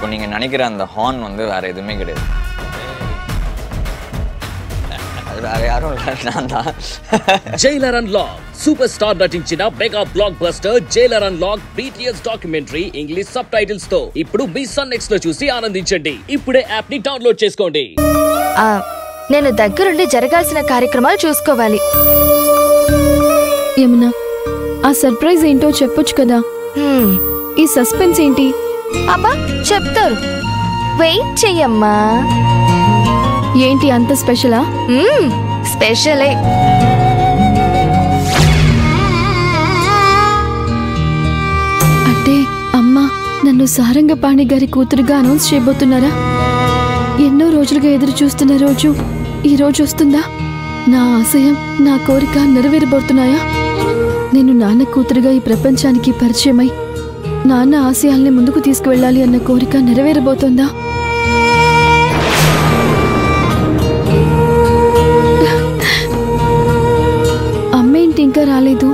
இப்போ நீங்கள் நினைக்கிற அந்த ஹார்ன் வந்து வேறு எதுவுமே கிடையாது. அது வேற யாரும் இல்லை, நான் தான். జైలర్ అన్లాక్ సూపర్ స్టార్ నటించిన mega block buster Jailer unlock BTS documentary English sub titles తో ఇప్పుడు మీ సన్ నెక్స్ట్ లో చూసి ఆనందించండి. ఇప్పుడే యాప్ ని డౌన్లోడ్ చేసుకోండి. నేను దగ్గరుండి జరగాల్సిన కార్యక్రమాలు చూసుకోవాలి. యమునా, ఆ సర్ప్రైజ్ ఏంటో చెప్పొచ్చు కదా. ఈ సస్పెన్స్ ఏంటి? అబ్బా చెప్తారు, వెయిట్ చెయ్యమ్మా. ఏంటి అంత స్పెషలా? స్పెషలే. అంటే అమ్మా నన్ను సారంగపాణి గారి కూతురుగా అనౌన్స్ చేయబోతున్నారా? ఎన్నో రోజులుగా ఎదురు చూస్తున్న రోజు ఈ రోజు వస్తుందా? నా ఆశయం, నా కోరిక నెరవేరబోతున్నాయా? నేను నాన్న కూతురుగా ఈ ప్రపంచానికి పరిచయమై నాన్న ఆశయాల్ని ముందుకు తీసుకువెళ్ళాలి అన్న కోరిక నెరవేరబోతోందా? అమ్మేంటి ఇంకా రాలేదు?